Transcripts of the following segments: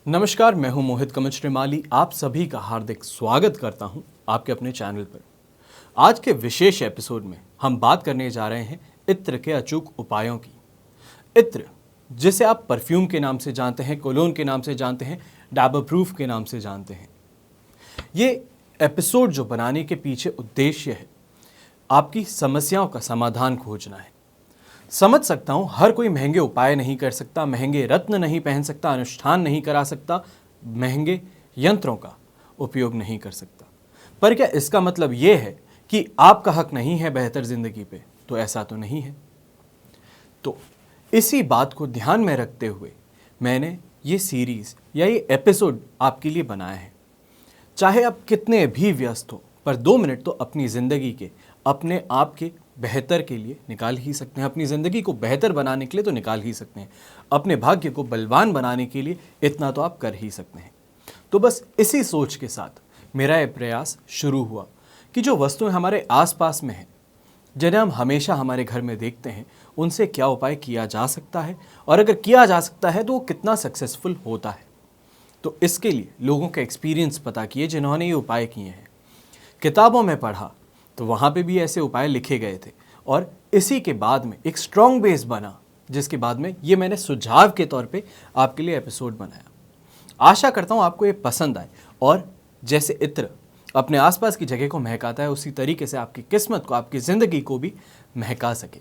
नमस्कार, मैं हूं मोहित कमचमाली। आप सभी का हार्दिक स्वागत करता हूं आपके अपने चैनल पर। आज के विशेष एपिसोड में हम बात करने जा रहे हैं इत्र के अचूक उपायों की। इत्र, जिसे आप परफ्यूम के नाम से जानते हैं, कोलोन के नाम से जानते हैं, डैबर प्रूफ के नाम से जानते हैं। ये एपिसोड जो बनाने के पीछे उद्देश्य है, आपकी समस्याओं का समाधान खोजना है। समझ सकता हूं, हर कोई महंगे उपाय नहीं कर सकता, महंगे रत्न नहीं पहन सकता, अनुष्ठान नहीं करा सकता, महंगे यंत्रों का उपयोग नहीं कर सकता। पर क्या इसका मतलब यह है कि आपका हक नहीं है बेहतर जिंदगी पे? तो ऐसा तो नहीं है। तो इसी बात को ध्यान में रखते हुए मैंने ये सीरीज या ये एपिसोड आपके लिए बनाया है। चाहे आप कितने भी व्यस्त हो, पर 2 मिनट तो अपनी ज़िंदगी के, अपने आप के बेहतर के लिए निकाल ही सकते हैं। अपनी ज़िंदगी को बेहतर बनाने के लिए तो निकाल ही सकते हैं। अपने भाग्य को बलवान बनाने के लिए इतना तो आप कर ही सकते हैं। तो बस इसी सोच के साथ मेरा ये प्रयास शुरू हुआ कि जो वस्तुएं हमारे आसपास में हैं, जिन्हें हम हमेशा हमारे घर में देखते हैं, उनसे क्या उपाय किया जा सकता है, और अगर किया जा सकता है तो वो कितना सक्सेसफुल होता है। तो इसके लिए लोगों के एक्सपीरियंस पता किए जिन्होंने ये उपाय किए हैं। किताबों में पढ़ा तो वहाँ पे भी ऐसे उपाय लिखे गए थे, और इसी के बाद में एक स्ट्रॉन्ग बेस बना, जिसके बाद में ये मैंने सुझाव के तौर पे आपके लिए एपिसोड बनाया। आशा करता हूँ आपको ये पसंद आए, और जैसे इत्र अपने आसपास की जगह को महकाता है, उसी तरीके से आपकी किस्मत को, आपकी ज़िंदगी को भी महका सके।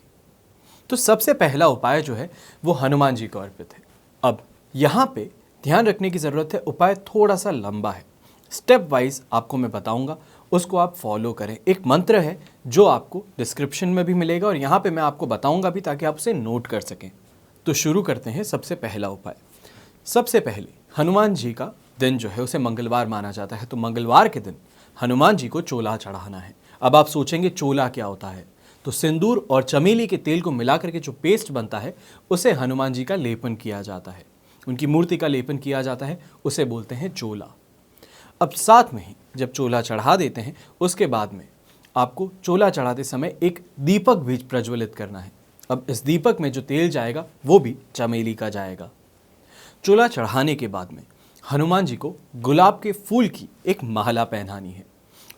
तो सबसे पहला उपाय जो है वो हनुमान जी को अर्पित है। अब यहाँ पे ध्यान रखने की ज़रूरत है, उपाय थोड़ा सा लंबा है। स्टेप वाइज आपको मैं बताऊंगा, उसको आप फॉलो करें। एक मंत्र है जो आपको डिस्क्रिप्शन में भी मिलेगा, और यहाँ पे मैं आपको बताऊंगा भी, ताकि आप उसे नोट कर सकें। तो शुरू करते हैं सबसे पहला उपाय। सबसे पहले हनुमान जी का दिन जो है उसे मंगलवार माना जाता है, तो मंगलवार के दिन हनुमान जी को चोला चढ़ाना है। अब आप सोचेंगे चोला क्या होता है? तो सिंदूर और चमेली के तेल को मिलाकर के जो पेस्ट बनता है, उसे हनुमान जी का लेपन किया जाता है, उनकी मूर्ति का लेपन किया जाता है, उसे बोलते हैं चोला। अब साथ में ही जब चोला चढ़ा देते हैं, उसके बाद में आपको चोला चढ़ाते समय एक दीपक भी प्रज्वलित करना है। अब इस दीपक में जो तेल जाएगा वो भी चमेली का जाएगा। चोला चढ़ाने के बाद में हनुमान जी को गुलाब के फूल की एक माला पहनानी है,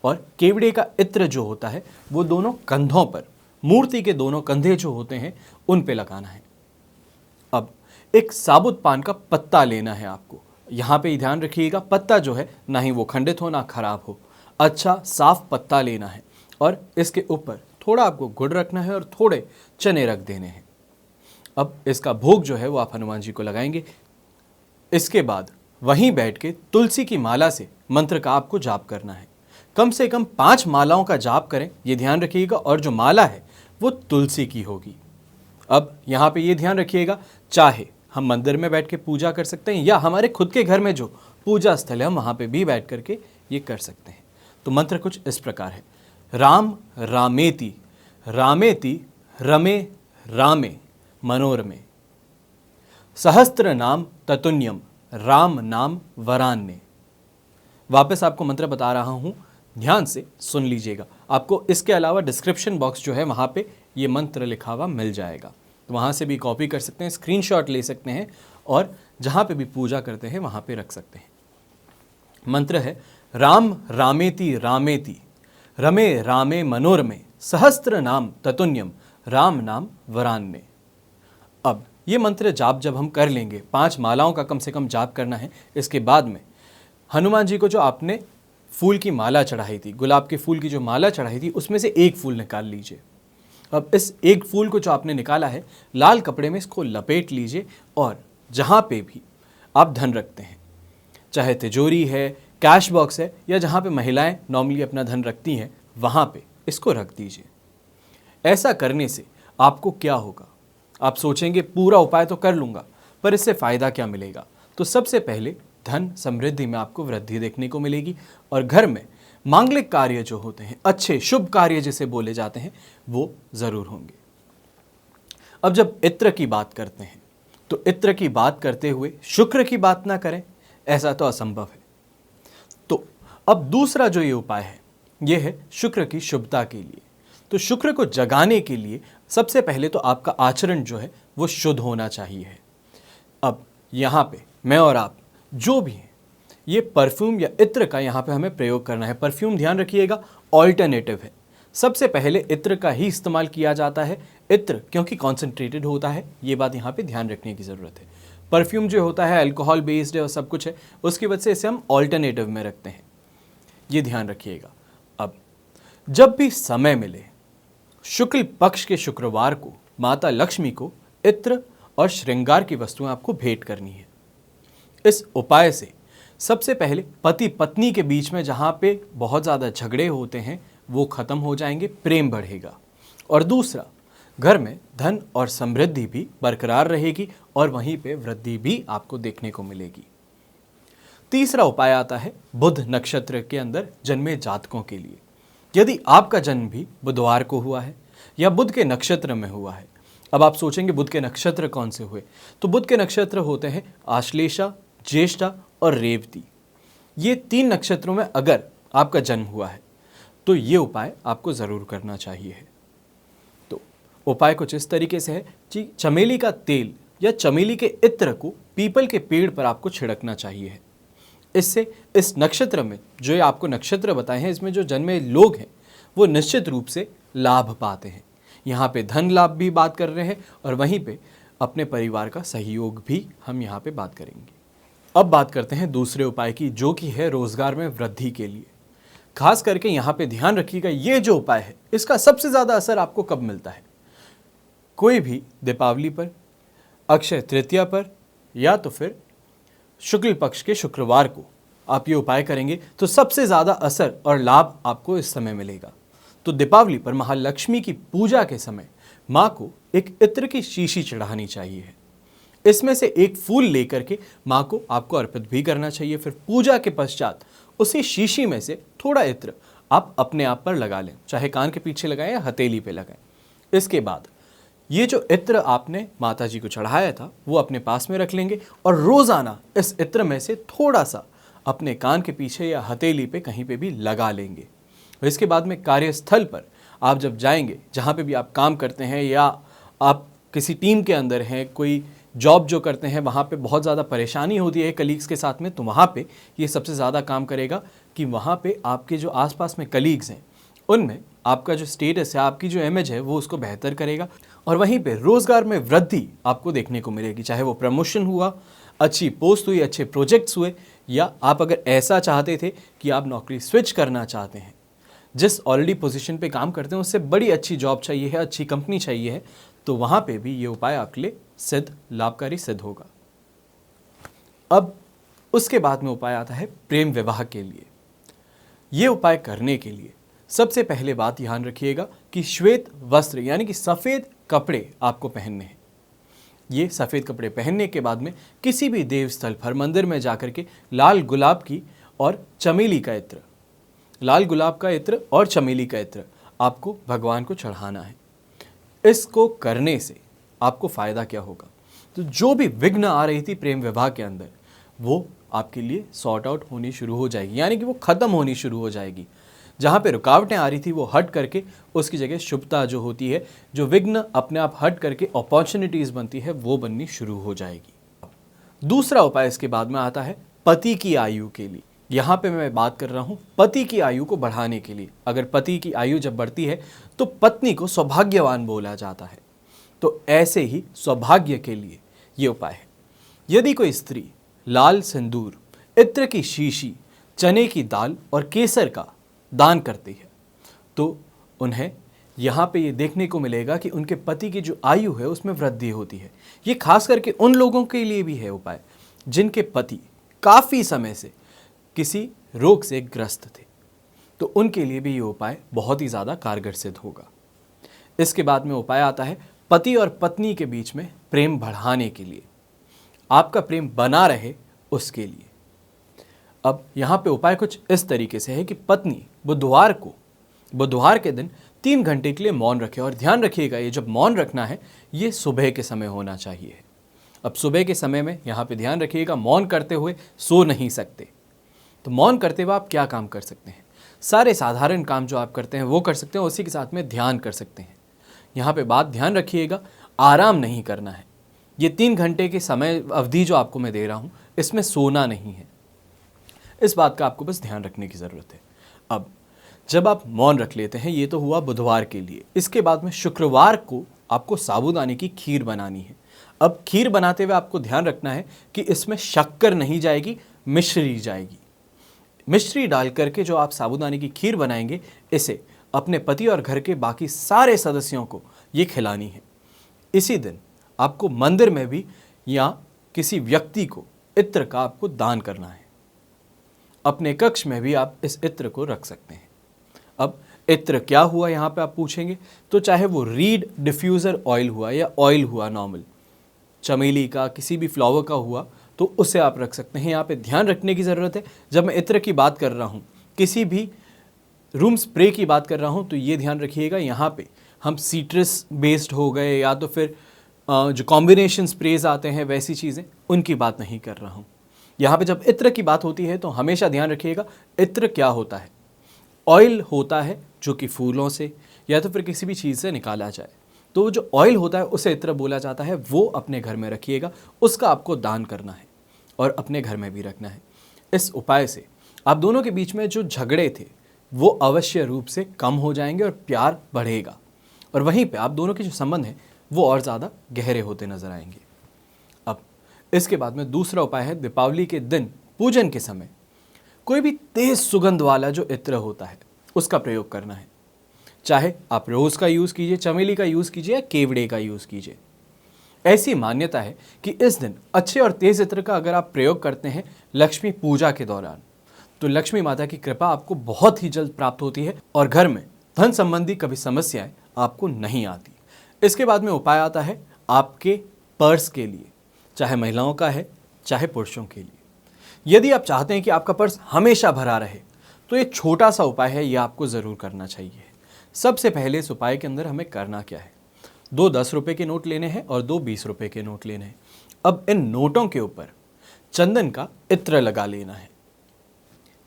और केवड़े का इत्र जो होता है वो दोनों कंधों पर, मूर्ति के दोनों कंधे जो होते हैं उन पे लगाना है। अब एक साबुत पान का पत्ता लेना है आपको। यहाँ पे ध्यान रखिएगा, पत्ता जो है ना ही वो खंडित हो ना खराब हो, अच्छा साफ पत्ता लेना है, और इसके ऊपर थोड़ा आपको गुड़ रखना है और थोड़े चने रख देने हैं। अब इसका भोग जो है वो आप हनुमान जी को लगाएंगे। इसके बाद वहीं बैठ के तुलसी की माला से मंत्र का आपको जाप करना है। कम से कम 5 मालाओं का जाप करें, ये ध्यान रखिएगा, और जो माला है वो तुलसी की होगी। अब यहाँ पे ये ध्यान रखिएगा, चाहे हम मंदिर में बैठ के पूजा कर सकते हैं, या हमारे खुद के घर में जो पूजा स्थल है हम वहाँ पे भी बैठ करके ये कर सकते हैं। तो मंत्र कुछ इस प्रकार है: राम रामेति रामेति रमे रामे मनोरमे, सहस्त्र नाम ततुन्यम राम नाम वरान्य। वापस आपको मंत्र बता रहा हूँ, ध्यान से सुन लीजिएगा। आपको इसके अलावा डिस्क्रिप्शन बॉक्स जो है वहाँ पे ये मंत्र लिखा हुआ मिल जाएगा, तो वहाँ से भी कॉपी कर सकते हैं, स्क्रीनशॉट ले सकते हैं, और जहाँ पे भी पूजा करते हैं वहाँ पे रख सकते हैं। मंत्र है: राम रामेति रामेति रमे रामे मनोरमे, सहस्त्र नाम ततुन्यम राम नाम वरान्य। अब ये मंत्र जाप जब हम कर लेंगे, 5 मालाओं का कम से कम जाप करना है। इसके बाद में हनुमान जी को जो आपने फूल की माला चढ़ाई थी, गुलाब के फूल की जो माला चढ़ाई थी, उसमें से एक फूल निकाल लीजिए। अब इस एक फूल को जो आपने निकाला है, लाल कपड़े में इसको लपेट लीजिए, और जहाँ पे भी आप धन रखते हैं, चाहे तिजोरी है, कैश बॉक्स है, या जहाँ पे महिलाएं नॉर्मली अपना धन रखती हैं, वहाँ पे इसको रख दीजिए। ऐसा करने से आपको क्या होगा? आप सोचेंगे पूरा उपाय तो कर लूँगा, पर इससे फ़ायदा क्या मिलेगा? तो सबसे पहले धन समृद्धि में आपको वृद्धि देखने को मिलेगी, और घर में मांगलिक कार्य जो होते हैं, अच्छे शुभ कार्य जिसे बोले जाते हैं, वो ज़रूर होंगे। अब जब इत्र की बात करते हैं, तो इत्र की बात करते हुए शुक्र की बात ना करें, ऐसा तो असंभव है। तो अब दूसरा जो ये उपाय है, ये है शुक्र की शुभता के लिए। तो शुक्र को जगाने के लिए सबसे पहले तो आपका आचरण जो है वो शुद्ध होना चाहिए। अब यहाँ पे मैं और आप जो भी है, ये परफ्यूम या इत्र का यहाँ पे हमें प्रयोग करना है। परफ्यूम ध्यान रखिएगा ऑल्टरनेटिव है, सबसे पहले इत्र का ही इस्तेमाल किया जाता है। इत्र क्योंकि कॉन्सेंट्रेटेड होता है, ये बात यहाँ पे ध्यान रखने की ज़रूरत है। परफ्यूम जो होता है अल्कोहल बेस्ड है और सब कुछ है, उसकी वजह से इसे हम ऑल्टरनेटिव में रखते हैं, ये ध्यान रखिएगा। अब जब भी समय मिले, शुक्ल पक्ष के शुक्रवार को माता लक्ष्मी को इत्र और श्रृंगार की वस्तुएं आपको भेंट करनी है। इस उपाय से सबसे पहले पति पत्नी के बीच में जहाँ पे बहुत ज़्यादा झगड़े होते हैं वो खत्म हो जाएंगे, प्रेम बढ़ेगा। और दूसरा, घर में धन और समृद्धि भी बरकरार रहेगी और वहीं पे वृद्धि भी आपको देखने को मिलेगी। तीसरा उपाय आता है बुध नक्षत्र के अंदर जन्मे जातकों के लिए। यदि आपका जन्म भी बुधवार को हुआ है या बुध के नक्षत्र में हुआ है, अब आप सोचेंगे बुध के नक्षत्र कौन से हुए, तो बुध के नक्षत्र होते हैं आश्लेषा, ज्येष्ठा और रेवती। ये 3 नक्षत्रों में अगर आपका जन्म हुआ है तो ये उपाय आपको ज़रूर करना चाहिए है। तो उपाय कुछ इस तरीके से है कि चमेली का तेल या चमेली के इत्र को पीपल के पेड़ पर आपको छिड़कना चाहिए है। इससे इस नक्षत्र में, जो ये आपको नक्षत्र बताए हैं, इसमें जो जन्मे लोग हैं वो निश्चित रूप से लाभ पाते हैं। यहाँ पे धन लाभ भी बात कर रहे हैं और वहीं पे अपने परिवार का सहयोग भी हम यहाँ पे बात करेंगे। अब बात करते हैं दूसरे उपाय की, जो कि है रोजगार में वृद्धि के लिए। खास करके यहाँ पे ध्यान रखिएगा, ये जो उपाय है इसका सबसे ज़्यादा असर आपको कब मिलता है? कोई भी दीपावली पर, अक्षय तृतीया पर या तो फिर शुक्ल पक्ष के शुक्रवार को आप ये उपाय करेंगे तो सबसे ज़्यादा असर और लाभ आपको इस समय मिलेगा। तो दीपावली पर महालक्ष्मी की पूजा के समय माँ को एक इत्र की शीशी चढ़ानी चाहिए है। इसमें से एक फूल लेकर के माँ को आपको अर्पित भी करना चाहिए। फिर पूजा के पश्चात उसी शीशी में से थोड़ा इत्र आप अपने आप पर लगा लें, चाहे कान के पीछे लगाएं या हथेली पे लगाएं। इसके बाद ये जो इत्र आपने माता जी को चढ़ाया था वो अपने पास में रख लेंगे और रोज़ाना इस इत्र में से थोड़ा सा अपने कान के पीछे या हथेली पे कहीं पे भी लगा लेंगे। और इसके बाद में कार्यस्थल पर आप जब जाएंगे, जहाँ पे भी आप काम करते हैं या आप किसी टीम के अंदर हैं, कोई जॉब जो करते हैं, वहाँ पे बहुत ज़्यादा परेशानी होती है कलीग्स के साथ में, तो वहाँ पे ये सबसे ज़्यादा काम करेगा कि वहाँ पे आपके जो आसपास में कलीग्स हैं उनमें आपका जो स्टेटस है, आपकी जो इमेज है, वो उसको बेहतर करेगा। और वहीं पे रोज़गार में वृद्धि आपको देखने को मिलेगी, चाहे वो प्रमोशन हुआ, अच्छी पोस्ट हुई, अच्छे प्रोजेक्ट्स हुए, या आप अगर ऐसा चाहते थे कि आप नौकरी स्विच करना चाहते हैं, जिस ऑलरेडी पोजीशन पे काम करते हैं उससे बड़ी अच्छी जॉब चाहिए है, अच्छी कंपनी चाहिए है, तो वहाँ पे भी ये उपाय आपके लिए सिद्ध लाभकारी सिद्ध होगा। अब उसके बाद में उपाय आता है प्रेम विवाह के लिए। ये उपाय करने के लिए सबसे पहले बात ध्यान रखिएगा कि श्वेत वस्त्र यानी कि सफ़ेद कपड़े आपको पहनने हैं। ये सफ़ेद कपड़े पहनने के बाद में किसी भी देव स्थल पर, मंदिर में जाकर के लाल गुलाब की और चमेली का इत्र, लाल गुलाब का इत्र और चमेली का इत्र आपको भगवान को चढ़ाना है। इसको करने से आपको फ़ायदा क्या होगा? तो जो भी विघ्न आ रही थी प्रेम विवाह के अंदर, वो आपके लिए सॉर्ट आउट होनी शुरू हो जाएगी, यानी कि वो ख़त्म होनी शुरू हो जाएगी। जहाँ पे रुकावटें आ रही थी वो हट करके उसकी जगह शुभता जो होती है, जो विघ्न अपने आप हट करके अपॉर्चुनिटीज़ बनती है, वो बननी शुरू हो जाएगी। दूसरा उपाय इसके बाद में आता है पति की आयु के लिए। यहाँ पे मैं बात कर रहा हूँ पति की आयु को बढ़ाने के लिए। अगर पति की आयु जब बढ़ती है तो पत्नी को सौभाग्यवान बोला जाता है, तो ऐसे ही सौभाग्य के लिए ये उपाय है। यदि कोई स्त्री लाल सिंदूर, इत्र की शीशी, चने की दाल और केसर का दान करती है तो उन्हें यहाँ पे ये देखने को मिलेगा कि उनके पति की जो आयु है उसमें वृद्धि होती है। ये खास करके उन लोगों के लिए भी है उपाय जिनके पति काफ़ी समय से किसी रोग से ग्रस्त थे, तो उनके लिए भी ये उपाय बहुत ही ज़्यादा कारगर सिद्ध होगा। इसके बाद में उपाय आता है पति और पत्नी के बीच में प्रेम बढ़ाने के लिए, आपका प्रेम बना रहे उसके लिए। अब यहाँ पे उपाय कुछ इस तरीके से है कि पत्नी बुधवार के दिन 3 घंटे के लिए मौन रखे। और ध्यान रखिएगा, ये जब मौन रखना है ये सुबह के समय होना चाहिए। अब सुबह के समय में यहाँ पे ध्यान रखिएगा, मौन करते हुए सो नहीं सकते। तो मौन करते हुए आप क्या काम कर सकते हैं? सारे साधारण काम जो आप करते हैं वो कर सकते हैं, उसी के साथ में ध्यान कर सकते हैं। यहाँ पे बात ध्यान रखिएगा, आराम नहीं करना है। ये 3 घंटे के समय अवधि जो आपको मैं दे रहा हूँ, इसमें सोना नहीं है। इस बात का आपको बस ध्यान रखने की ज़रूरत है। अब जब आप मौन रख लेते हैं, ये तो हुआ बुधवार के लिए। इसके बाद में शुक्रवार को आपको साबूदाने की खीर बनानी है। अब खीर बनाते हुए आपको ध्यान रखना है कि इसमें शक्कर नहीं जाएगी, मिश्री जाएगी। मिश्री डाल करके जो आप साबूदाने की खीर बनाएंगे, इसे अपने पति और घर के बाकी सारे सदस्यों को ये खिलानी है। इसी दिन आपको मंदिर में भी या किसी व्यक्ति को इत्र का आपको दान करना है। अपने कक्ष में भी आप इस इत्र को रख सकते हैं। अब इत्र क्या हुआ यहाँ पे आप पूछेंगे, तो चाहे वो रीड डिफ्यूज़र ऑयल हुआ या ऑयल हुआ नॉर्मल, चमेली का, किसी भी फ्लावर का हुआ, तो उसे आप रख सकते हैं। यहाँ पे ध्यान रखने की ज़रूरत है, जब मैं इत्र की बात कर रहा हूँ, किसी भी रूम स्प्रे की बात कर रहा हूँ, तो ये ध्यान रखिएगा यहाँ पे हम सीट्रस बेस्ड हो गए या तो फिर जो कॉम्बिनेशन स्प्रेज आते हैं वैसी चीज़ें, उनकी बात नहीं कर रहा हूँ। यहाँ पे जब इत्र की बात होती है तो हमेशा ध्यान रखिएगा इत्र क्या होता है। ऑयल होता है जो कि फूलों से या तो फिर किसी भी चीज़ से निकाला जाए, तो जो ऑयल होता है उसे इत्र बोला जाता है। वो अपने घर में रखिएगा, उसका आपको दान करना है और अपने घर में भी रखना है। इस उपाय से आप दोनों के बीच में जो झगड़े थे वो अवश्य रूप से कम हो जाएंगे और प्यार बढ़ेगा, और वहीं पे आप दोनों के जो संबंध हैं वो और ज़्यादा गहरे होते नजर आएंगे। अब इसके बाद में दूसरा उपाय है, दीपावली के दिन पूजन के समय कोई भी तेज सुगंध वाला जो इत्र होता है उसका प्रयोग करना है। चाहे आप रोज का यूज़ कीजिए, चमेली का यूज़ कीजिए या केवड़े का यूज़ कीजिए। ऐसी मान्यता है कि इस दिन अच्छे और तेज इत्र का अगर आप प्रयोग करते हैं लक्ष्मी पूजा के दौरान, तो लक्ष्मी माता की कृपा आपको बहुत ही जल्द प्राप्त होती है और घर में धन संबंधी कभी समस्याएं आपको नहीं आती। इसके बाद में उपाय आता है आपके पर्स के लिए, चाहे महिलाओं का है चाहे पुरुषों के लिए। यदि आप चाहते हैं कि आपका पर्स हमेशा भरा रहे, तो ये छोटा सा उपाय है, ये आपको ज़रूर करना चाहिए। सबसे पहले इस उपाय के अंदर हमें करना क्या है, 2 10 रुपये के नोट लेने हैं और 2 20 रुपये के नोट लेने हैं। अब इन नोटों के ऊपर चंदन का इत्र लगा लेना है।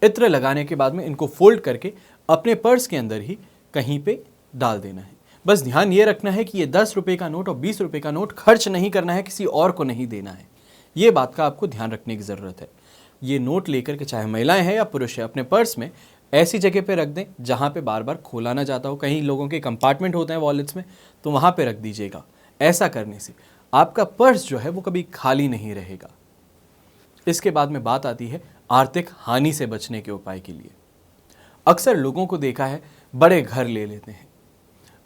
इत्र लगाने के बाद में इनको फोल्ड करके अपने पर्स के अंदर ही कहीं पे डाल देना है। बस ध्यान ये रखना है कि ये 10 रुपये का नोट और 20 रुपये का नोट खर्च नहीं करना है, किसी और को नहीं देना है। ये बात का आपको ध्यान रखने की ज़रूरत है। ये नोट लेकर के, चाहे महिलाएं हैं या पुरुष हैं, अपने पर्स में ऐसी जगह पे रख दें जहाँ पे बार बार खोला ना जाता हो। कहीं लोगों के कंपार्टमेंट होते हैं वॉलेट्स में, तो वहाँ पे रख दीजिएगा। ऐसा करने से आपका पर्स जो है वो कभी खाली नहीं रहेगा। इसके बाद में बात आती है आर्थिक हानि से बचने के उपाय के लिए। अक्सर लोगों को देखा है बड़े घर ले लेते हैं,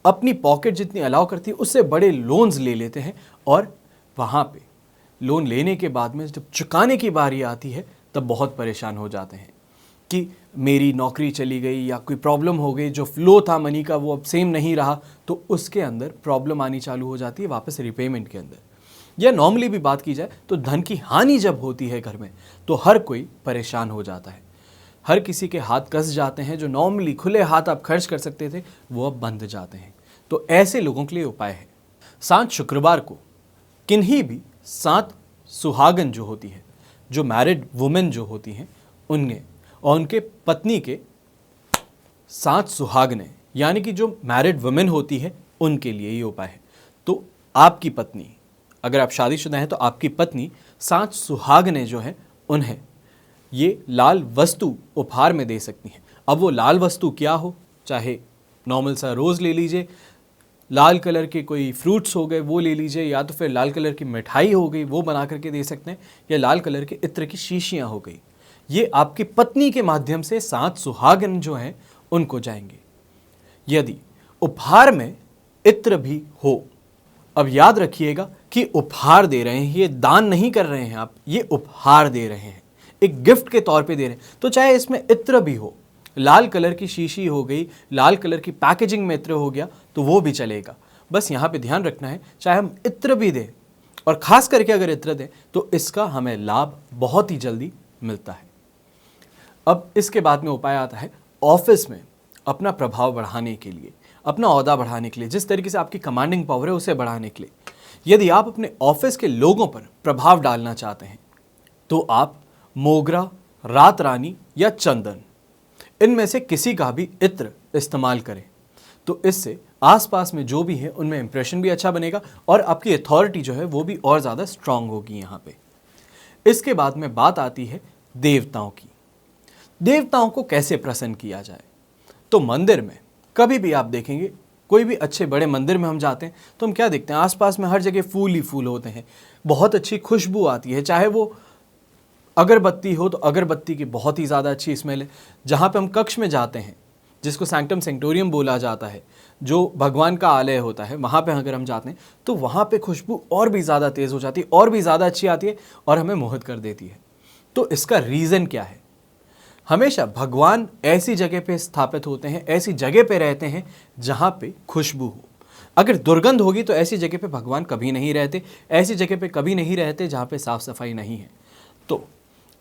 अपनी पॉकेट जितनी अलाउ करती है उससे बड़े लोन्स ले लेते हैं, और वहाँ पे लोन लेने के बाद में जब चुकाने की बारी आती है तब बहुत परेशान हो जाते हैं कि मेरी नौकरी चली गई या कोई प्रॉब्लम हो गई, जो फ्लो था मनी का वो अब सेम नहीं रहा, तो उसके अंदर प्रॉब्लम आनी चालू हो जाती है वापस रिपेमेंट के अंदर। या नॉर्मली भी बात की जाए तो धन की हानि जब होती है घर में, तो हर कोई परेशान हो जाता है। हर किसी के हाथ कस जाते हैं, जो नॉर्मली खुले हाथ आप खर्च कर सकते थे वो अब बंद जाते हैं। तो ऐसे लोगों के लिए उपाय है, 7 शुक्रवार को किन्हीं भी 7 सुहागन जो होती है, जो मैरिड वुमेन जो होती हैं, उनके और उनके पत्नी के 7 सुहागने, यानी कि जो मैरिड वुमेन होती है उनके लिए ये उपाय है। तो आपकी पत्नी, अगर आप शादीशुदा हैं तो आपकी पत्नी 7 सुहागने जो हैं उन्हें ये लाल वस्तु उपहार में दे सकती हैं। अब वो लाल वस्तु क्या हो, चाहे नॉर्मल सा रोज़ ले लीजिए, लाल कलर के कोई फ्रूट्स हो गए वो ले लीजिए, या तो फिर लाल कलर की मिठाई हो गई वो बना करके दे सकते हैं, या लाल कलर के इत्र की शीशियाँ हो गई। ये आपकी पत्नी के माध्यम से 7 सुहागन जो हैं उनको जाएंगे। यदि उपहार में इत्र भी हो, अब याद रखिएगा कि उपहार दे रहे हैं, ये दान नहीं कर रहे हैं आप, ये उपहार दे रहे हैं, एक गिफ्ट के तौर पे दे रहे हैं। तो चाहे इसमें इत्र भी हो, लाल कलर की शीशी हो गई, लाल कलर की पैकेजिंग में इत्र हो गया, तो वो भी चलेगा। बस यहाँ पे ध्यान रखना है, चाहे हम इत्र भी दें, और ख़ास करके अगर इत्र दें तो इसका हमें लाभ बहुत ही जल्दी मिलता है। अब इसके बाद में उपाय आता है ऑफिस में अपना प्रभाव बढ़ाने के लिए, अपना ओहदा बढ़ाने के लिए, जिस तरीके से आपकी कमांडिंग पावर है उसे बढ़ाने के लिए। यदि आप अपने ऑफिस के लोगों पर प्रभाव डालना चाहते हैं तो आप मोगरा, रात रानी या चंदन, इनमें से किसी का भी इत्र इस्तेमाल करें। तो इससे आसपास में जो भी है उनमें इंप्रेशन भी अच्छा बनेगा और आपकी अथॉरिटी जो है वो भी और ज़्यादा स्ट्रांग होगी यहाँ पे। इसके बाद में बात आती है देवताओं की। देवताओं को कैसे प्रसन्न किया जाए? तो मंदिर में कभी भी आप देखेंगे, कोई भी अच्छे बड़े मंदिर में हम जाते हैं तो हम क्या देखते हैं, आसपास में हर जगह फूल ही फूल होते हैं, बहुत अच्छी खुशबू आती है। चाहे वो अगरबत्ती हो तो अगरबत्ती की बहुत ही ज़्यादा अच्छी स्मेल है। जहाँ पे हम कक्ष में जाते हैं, जिसको सैंक्टम सेंक्टोरियम बोला जाता है, जो भगवान का आलय होता है, वहाँ पे अगर हम जाते हैं तो वहाँ पे खुशबू और भी ज़्यादा तेज़ हो जाती है, और भी ज़्यादा अच्छी आती है और हमें मोहित कर देती है। तो इसका रीज़न क्या है? हमेशा भगवान ऐसी जगह पे स्थापित होते हैं, ऐसी जगह पे रहते हैं जहाँ पे खुशबू हो। अगर दुर्गंध होगी तो ऐसी जगह पे भगवान कभी नहीं रहते, ऐसी जगह पे कभी नहीं रहते जहाँ पे साफ सफाई नहीं है। तो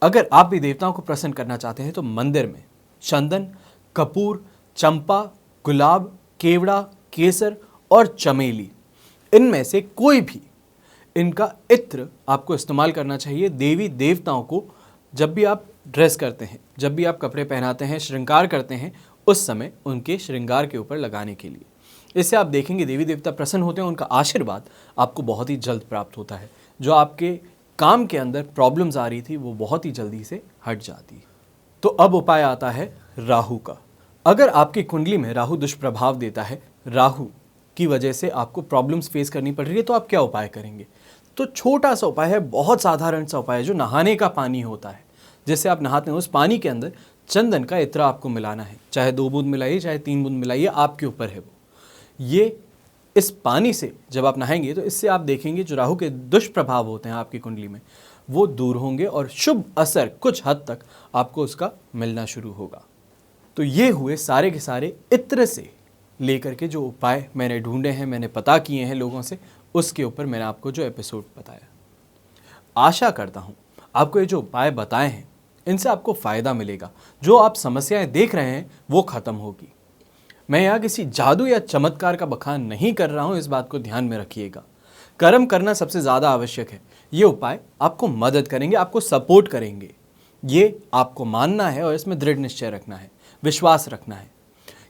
अगर आप भी देवताओं को प्रसन्न करना चाहते हैं तो मंदिर में चंदन, कपूर, चंपा, गुलाब, केवड़ा, केसर और चमेली, इनमें से कोई भी इनका इत्र आपको इस्तेमाल करना चाहिए। देवी देवताओं को जब भी आप ड्रेस करते हैं, जब भी आप कपड़े पहनाते हैं, श्रृंगार करते हैं, उस समय उनके श्रृंगार के ऊपर लगाने के लिए। इससे आप देखेंगे देवी देवता प्रसन्न होते हैं, उनका आशीर्वाद आपको बहुत ही जल्द प्राप्त होता है। जो आपके काम के अंदर प्रॉब्लम्स आ रही थी वो बहुत ही जल्दी से हट जाती है। तो अब उपाय आता है राहु का। अगर आपकी कुंडली में राहु दुष्प्रभाव देता है, राहु की वजह से आपको प्रॉब्लम्स फेस करनी पड़ रही है, तो आप क्या उपाय करेंगे? तो छोटा सा उपाय है, बहुत साधारण सा उपाय है, जो नहाने का पानी होता है, जैसे आप नहाते हैं, उस पानी के अंदर चंदन का इत्र आपको मिलाना है। चाहे 2 बूंद मिलाइए, चाहे 3 बूंद मिलाइए, आपके ऊपर है वो। ये इस पानी से जब आप नहाएंगे तो इससे आप देखेंगे जो राहु के दुष्प्रभाव होते हैं आपकी कुंडली में वो दूर होंगे और शुभ असर कुछ हद तक आपको उसका मिलना शुरू होगा। तो ये हुए सारे के सारे इत्र से लेकर के जो उपाय मैंने ढूंढे हैं, मैंने पता किए हैं लोगों से, उसके ऊपर मैंने आपको जो एपिसोड बताया। आशा करता हूँ आपको ये जो उपाय बताए हैं इनसे आपको फ़ायदा मिलेगा। जो आप समस्याएं देख रहे हैं वो ख़त्म होगी। मैं यहाँ किसी जादू या चमत्कार का बखान नहीं कर रहा हूँ, इस बात को ध्यान में रखिएगा। कर्म करना सबसे ज़्यादा आवश्यक है। ये उपाय आपको मदद करेंगे, आपको सपोर्ट करेंगे। ये आपको मानना है और इसमें दृढ़ निश्चय रखना है, विश्वास रखना है।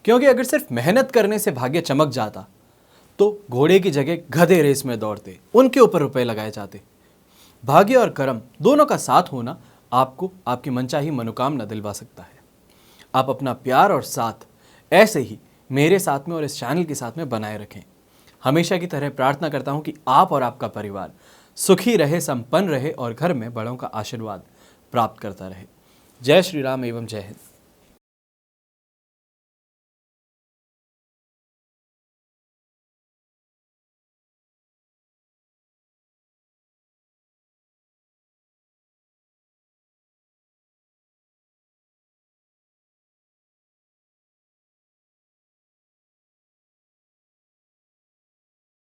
क्योंकि अगर सिर्फ मेहनत करने से भाग्य चमक जाता तो घोड़े की जगह गधे रेस में दौड़ते, उनके ऊपर रुपए लगाए जाते। भाग्य और कर्म दोनों का साथ होना आपको आपकी मनचाही मनोकामना दिलवा सकता है। आप अपना प्यार और साथ ऐसे ही मेरे साथ में और इस चैनल के साथ में बनाए रखें। हमेशा की तरह प्रार्थना करता हूं कि आप और आपका परिवार सुखी रहे, संपन्न रहे और घर में बड़ों का आशीर्वाद प्राप्त करता रहे। जय श्री राम एवं जय हिंद।